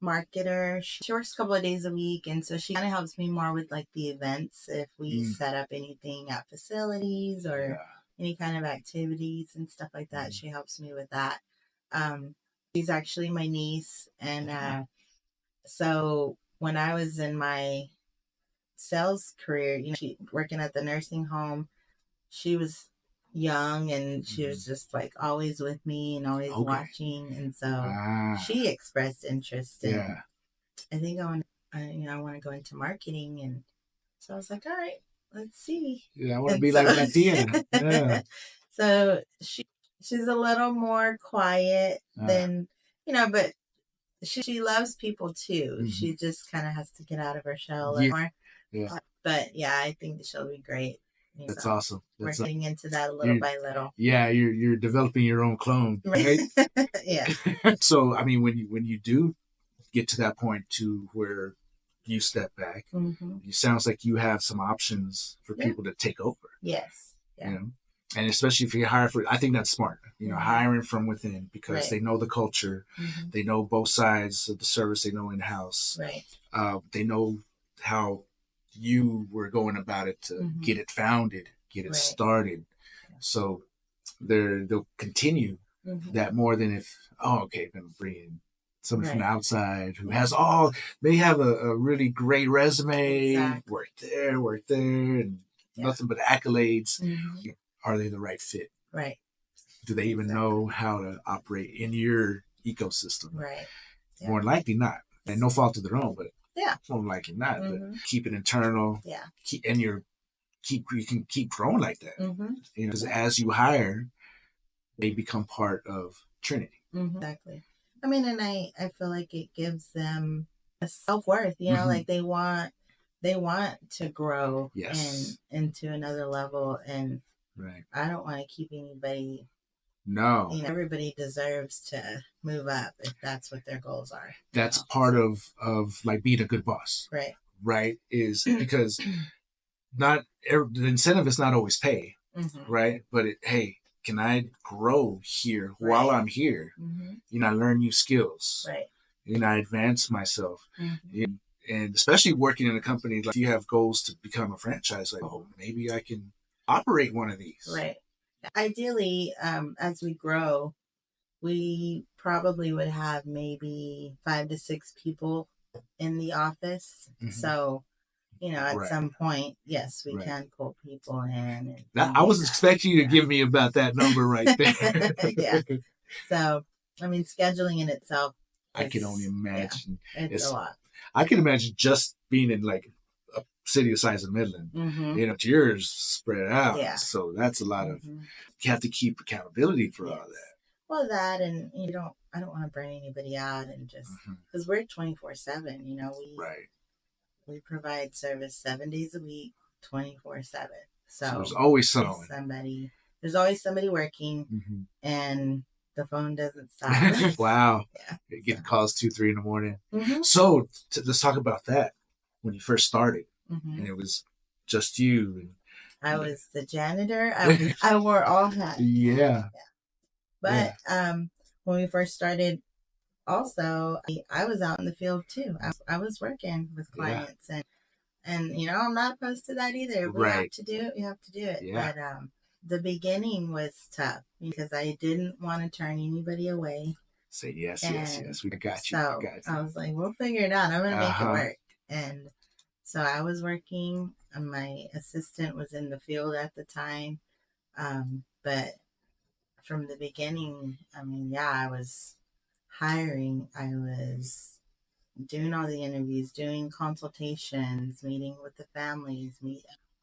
marketer. She works a couple of days a week, and so she kind of helps me more with like the events if we set up anything at facilities or any kind of activities and stuff like that. She helps me with that. She's actually my niece, and so when I was in my sales career, she working at the nursing home, she was young, and she was just like always with me and always watching, and so she expressed interest in I think I want to go into marketing, and so I was like, all right, let's see. I want to be like that. So she's a little more quiet than but she loves people too. She just kind of has to get out of her shell a little more. But I think that she'll be great. That's awesome. We're getting into that a little by little. You're developing your own clone, right? So I mean, when you do get to that point to where you step back, it sounds like you have some options for people to take over. Yes. Yeah. And especially if you hire I think that's smart. Hiring from within, because they know the culture, they know both sides of the service, they know in house, they know how you were going about it to get it founded, get it started. So they'll continue that more than if, okay, I'm going to bring in somebody from the outside who has they have a really great resume, work there, and nothing but accolades. Are they the right fit? Right. Do they even know how to operate in your ecosystem? Right. Yeah. More than likely not. And no fault of their own, but more than likely not. But keep it internal. Yeah. You can keep growing like that. You know, 'cause as you hire, they become part of Trinity. Exactly. I mean, and I feel like it gives them a self-worth, you know, like they want to grow into another level, and I don't want to keep anybody. No. You know, everybody deserves to move up if that's what their goals are. That's part of like being a good boss. Right. Right. Is because the incentive is not always pay. Right. But hey, can I grow here while I'm here? You know, I learn new skills. Right. You know, I advance myself. And especially working in a company, like you have goals to become a franchise, like, maybe I can operate one of these. Right. Ideally, as we grow, we probably would have maybe 5 to 6 people in the office. So, you know, at some point, yes, we can pull people in. I was expecting you to give me about that number right there. So, I mean, scheduling in itself, I can only imagine. It's a lot. I can imagine just being in like a city the size of Midland. You know, yours spread out. Yeah. So that's a lot of, you have to keep accountability for all that. Well, that, and I don't want to burn anybody out, and just because we're 24/7, you know, we provide service 7 days a week, 24/7. So there's always there's always somebody working, and the phone doesn't stop. Wow. You get calls 2, 3 in the morning. So let's talk about that. When you first started, and it was just you. And I was the janitor. I wore all hats. Yeah. But when we first started, also, I was out in the field too. I was working with clients, and you know, I'm not opposed to that either. If we have to do it, we have to do it. Yeah. But the beginning was tough because I didn't want to turn anybody away. Say yes. We got you. So I was like, we'll figure it out. I'm going to make it work. And so I was working. My assistant was in the field at the time. But from the beginning, I mean, I was hiring. I was doing all the interviews, doing consultations, meeting with the families,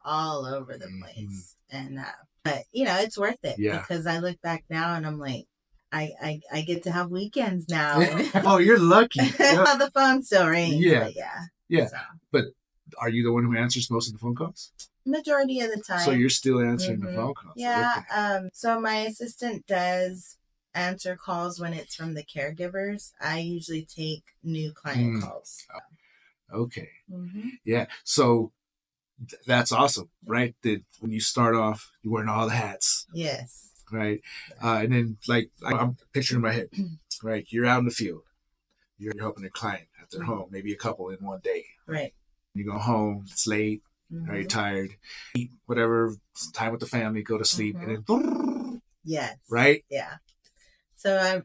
all over the place. And but you know, it's worth it because I look back now and I'm like, I get to have weekends now. Oh, you're lucky. The phone still rings. Yeah. So. But are you the one who answers most of the phone calls? Majority of the time. So you're still answering the phone calls. Yeah. Okay. So my assistant does answer calls when it's from the caregivers. I usually take new client calls. Okay. Yeah. So that's awesome, right? That when you start off, you're wearing all the hats. Yes. Right. And then, like, I'm picturing in my head, right? You're out in the field. You're helping a client at their home, maybe a couple in one day. Right. You go home, it's late, you're tired, eat whatever, time with the family, go to sleep, and then yes. Right? Yeah. So I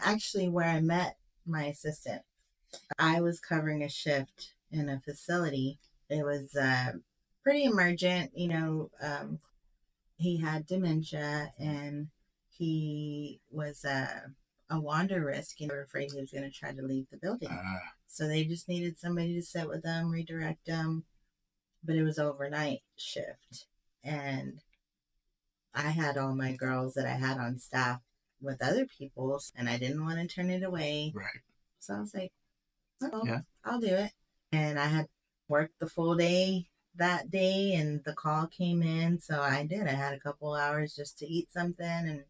actually where I met my assistant, I was covering a shift in a facility. It was pretty emergent, you know, he had dementia and he was a wander risk. You know, afraid he was going to try to leave the building. So they just needed somebody to sit with them, redirect them. But it was overnight shift. And I had all my girls that I had on staff with other people, and I didn't want to turn it away. Right. So I was like, I'll do it. And I had worked the full day that day, and the call came in. So I did. I had a couple hours just to eat something. And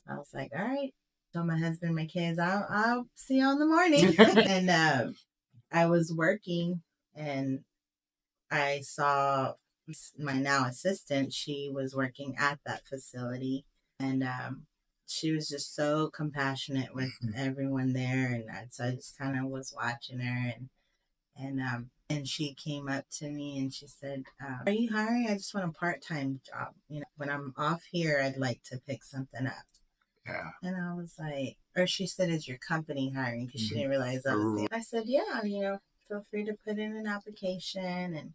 I was like, all right. So my husband, my kids, I'll see you in the morning. And I was working, and I saw my now assistant. She was working at that facility, and she was just so compassionate with everyone there. And so I just kind of was watching her, and she came up to me and she said, "Are you hiring? I just want a part-time job. You know, when I'm off here, I'd like to pick something up." Yeah. And I was like, or she said, is your company hiring? Because she didn't realize I was there. I said, yeah, feel free to put in an application. And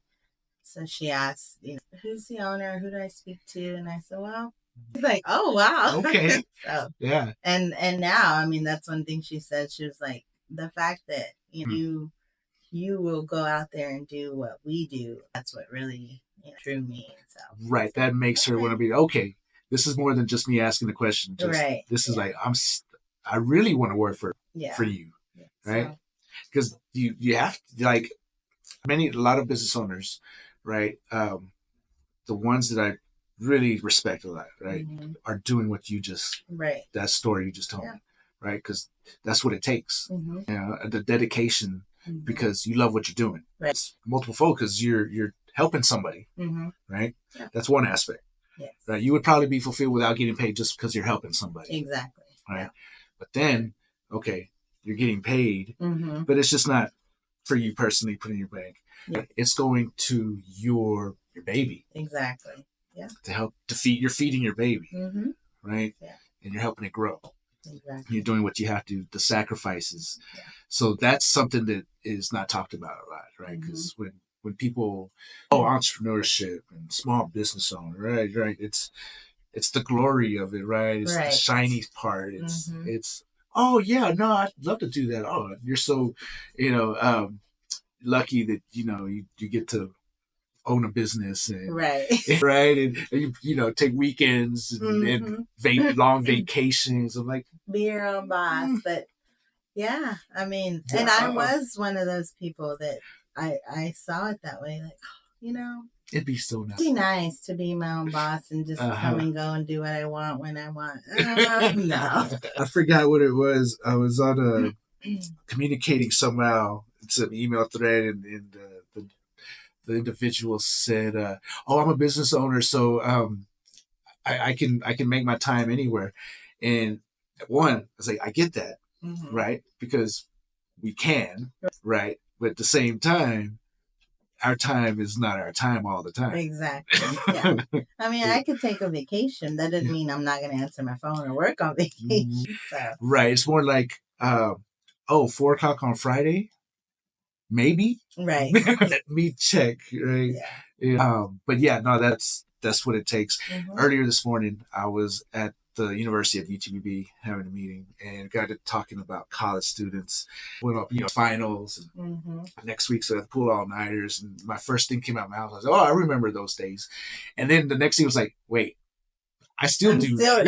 so she asked, who's the owner? Who do I speak to? And I said, well, she's like, oh, wow. Okay. So, yeah. And now, I mean, that's one thing she said. She was like, the fact that you will go out there and do what we do. That's what really drew me. So right. That makes her want to be, okay, this is more than just me asking the question. Right. This is like, I really want to work for you. Yeah. Right. Because you have to, like a lot of business owners, right? The ones that I really respect a lot, right, are doing what you just, that story you just told me, right? Because that's what it takes, the dedication, because you love what you're doing. Right. It's multiple focus. You're helping somebody, right? Yeah. That's one aspect. Yes. Right. You would probably be fulfilled without getting paid just because you're helping somebody. Exactly. Right. Yeah. But then, okay, you're getting paid, but it's just not for you personally put in your bank. Yeah. It's going to your baby. Exactly. Yeah. To help you're feeding your baby, right? Yeah. And you're helping it grow. Exactly. You're doing what you have to, the sacrifices. Yeah. So that's something that is not talked about a lot, right? Because when people, entrepreneurship and small business owner, right? It's the glory of it, right? It's the shiny part. It's oh yeah, no, I'd love to do that. Oh, you're so, lucky that you get to own a business and right and you take weekends and long vacations. I'm like, be your own boss. But yeah, I mean, and I was one of those people that I saw it that way, like, it'd be so nice. It'd be nice to be my own boss and just come and go and do what I want when I want. No. I forgot what it was. I was on communicating somehow. It's an email thread, and the individual said, I'm a business owner, so I can make my time anywhere. And one, I was like, I get that, right? Because we can, right? But at the same time, our time is not our time all the time. Exactly. Yeah. I mean, I could take a vacation. That doesn't mean I'm not going to answer my phone or work on vacation. So. Right. It's more like, 4:00 on Friday? Maybe. Right. Let me check. Right. Yeah. But yeah, no, that's what it takes. Earlier this morning, I was at the University of UTBB having a meeting and got to talking about college students. Went up, finals and next week, so I pulled all-nighters. And my first thing came out of my mouth. I was like, I remember those days. And then the next thing was like, wait, I still do. Those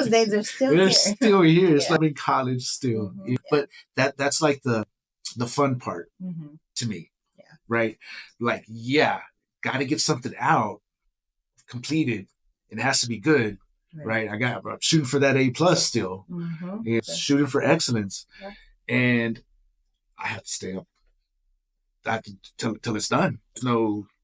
days are still here. They're still here. It's like I'm in college still. But that's like the fun part to me. Yeah. Right? Like, got to get something out, completed. It has to be good, right? I'm shooting for that A+ still. It's shooting for excellence. Yeah. And I have to stay up. I have to till it's done.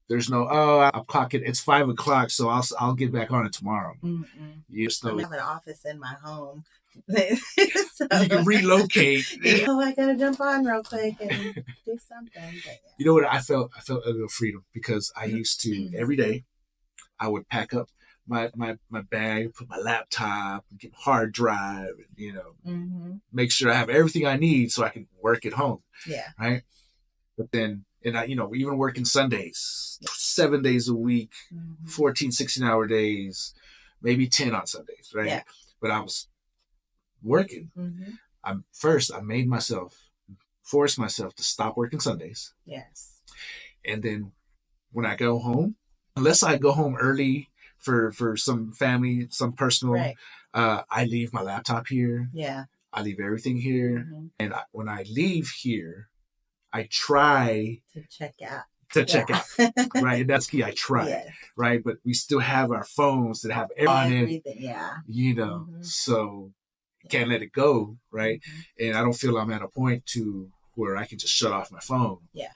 There's no I'll clock it. It's 5:00, so I'll get back on it tomorrow. I have an office in my home. So, you can relocate. I gotta jump on real quick and do something. But, You know what? I felt a little freedom because I used to every day. I would pack up my bag, put my laptop, get a hard drive, and make sure I have everything I need so I can work at home. Yeah. Right. But then, and I, even working Sundays, 7 days a week, 14, 16-hour days, maybe 10 on Sundays. Right. Yeah. But I was working. I forced myself to stop working Sundays. Yes. And then when I go home, unless I go home early for some family, some personal, I leave my laptop here. Yeah. I leave everything here. And when I leave here, I try to check out. Right. And that's key. I try. Right. But we still have our phones that have everything. Yeah. So can't let it go. Right. And I don't feel I'm at a point to where I can just shut off my phone. Yeah.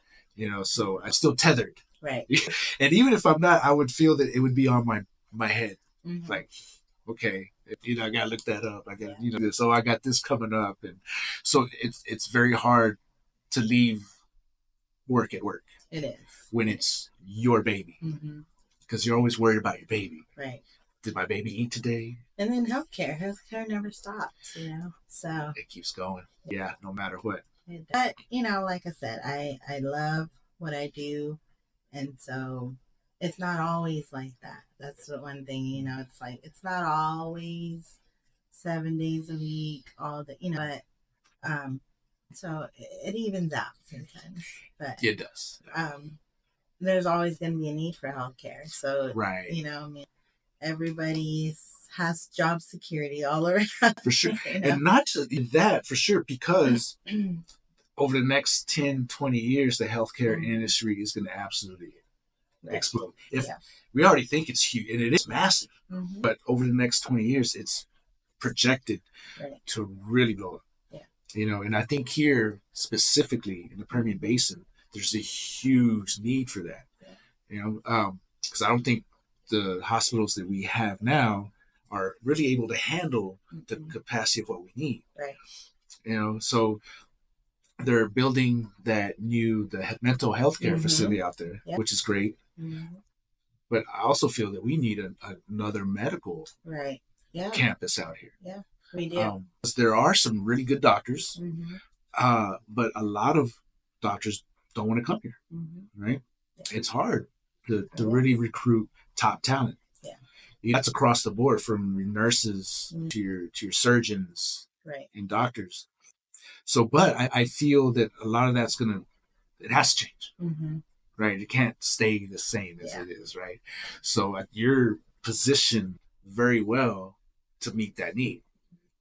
So I'm still tethered. Right. And even if I'm not, I would feel that it would be on my head. Like, okay, I got to look that up. I got, this. Oh, I got this coming up. And so it's very hard to leave work at work. It is. When it's your baby. Because you're always worried about your baby. Right. Did my baby eat today? And then healthcare never stops, so it keeps going. Yeah, no matter what. But like I said, I love what I do, and so it's not always like that. That's the one thing, it's like it's not always 7 days a week, all the but so it evens out sometimes. But it does. There's always going to be a need for healthcare. So right, everybody has job security all around. For sure. And not just that, for sure, because over the next 10, 20 years, the healthcare industry is going to absolutely explode. We already think it's huge, and it is massive, but over the next 20 years, it's projected to really blow up. And I think here, specifically in the Permian Basin, there's a huge need for that. Because I don't think the hospitals that we have now are really able to handle the capacity of what we need. So they're building the mental health care facility out there, which is great. But I also feel that we need another medical campus out here. Yeah, we do. There are some really good doctors, but a lot of doctors don't want to come here, right? It's hard to really recruit top talent. That's across the board, from nurses to your surgeons and doctors. So, but I feel that a lot of that's it has to change, right? It can't stay the same as it is, right? So you're positioned very well to meet that need,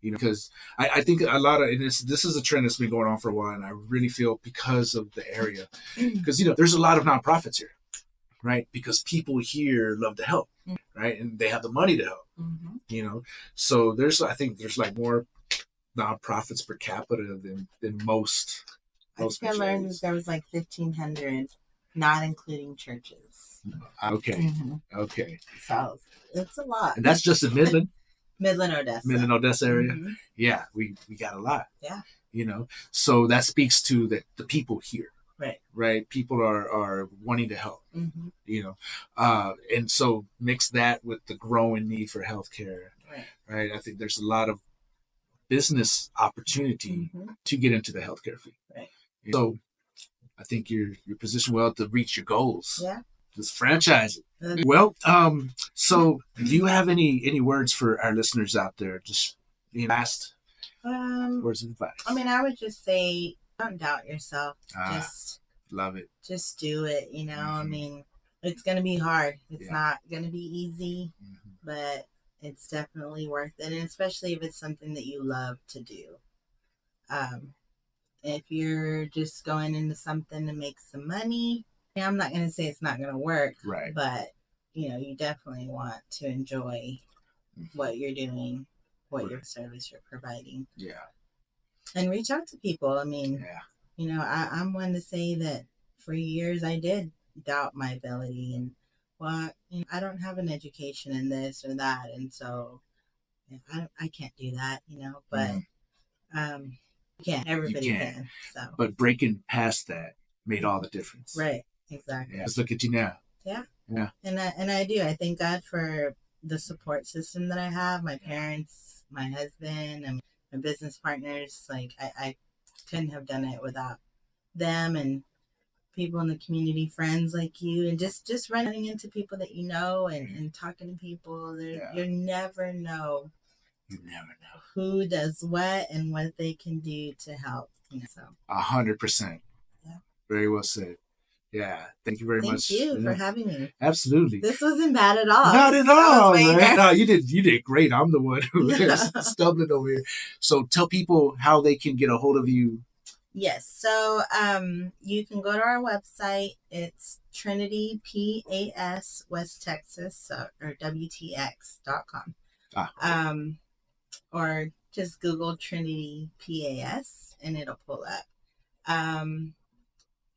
because I think a lot of, and this is a trend that's been going on for a while, and I really feel because of the area, because, there's a lot of nonprofits here, right? Because people here love to help, right? And they have the money to help, so I think there's like more nonprofits per capita than most. I learned that there was like 1,500, not including churches. Okay. Okay. So it's a lot. And that's just in Midland. Midland, Odessa area. Yeah, we got a lot. Yeah. So that speaks to the people here. Right. People are wanting to help. And so mix that with the growing need for healthcare. Right. I think there's a lot of business opportunity to get into the healthcare field. So I think you're positioned well to reach your goals. Yeah. Just franchise it. Well, so do you have any words for our listeners out there? Just last words of advice. I would just say, don't doubt yourself. Just love it. Just do it. It's going to be hard. It's not going to be easy, but it's definitely worth it. And especially if it's something that you love to do. If you're just going into something to make some money, I'm not going to say it's not going to work, but you definitely want to enjoy what you're doing, what your service you're providing. And reach out to people. I'm one to say that for years I did doubt my ability, and I don't have an education in this or that, and so I can't do that, but everybody can. So, but breaking past that made all the difference. Right. Exactly. Let's look at you now. Yeah. And I do. I thank God for the support system that I have. My parents, my husband, and my business partners. Like I couldn't have done it without them, and people in the community, friends like you, and just running into people that and talking to people. You never know. You never know who does what and what they can do to help. So 100%. Yeah. Very well said. Yeah, thank you very much. Thank you for having me. Absolutely. This wasn't bad at all. Not at all, man. No, you did great. I'm the one who is stumbling over here. So tell people how they can get a hold of you. Yes. So you can go to our website. It's Trinity PAS West Texas or WTX.com. Or just Google Trinity PAS and it'll pull up.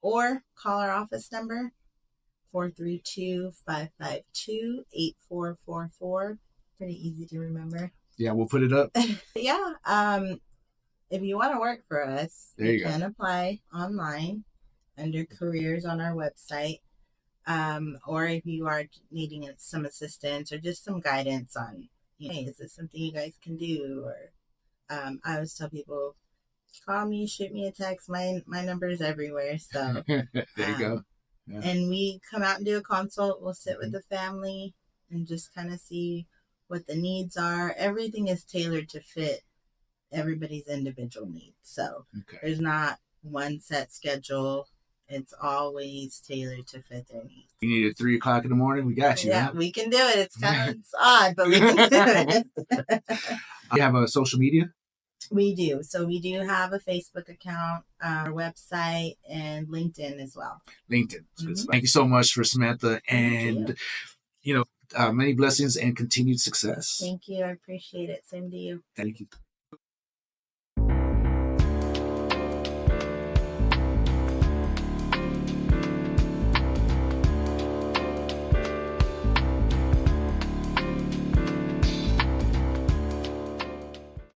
Or call our office number, 432-552-8444. Pretty easy to remember. Yeah, we'll put it up. Yeah. If you want to work for us, you can apply online under careers on our website. or if you are needing some assistance or just some guidance on, hey, is this something you guys can do? Or I always tell people, call me, shoot me a text. My number is everywhere. So there you go. Yeah. And we come out and do a consult. We'll sit with the family and just kind of see what the needs are. Everything is tailored to fit everybody's individual needs. So there's not one set schedule. It's always tailored to fit their needs. You need it 3 o'clock in the morning? We got you. Yeah, huh? We can do it. It's kind of odd, but we can do it. You have a social media? We do. So we do have a Facebook account, our website, and LinkedIn as well. LinkedIn. Mm-hmm. Thank you so much for Samantha. And, many blessings and continued success. Thank you. I appreciate it. Same to you. Thank you.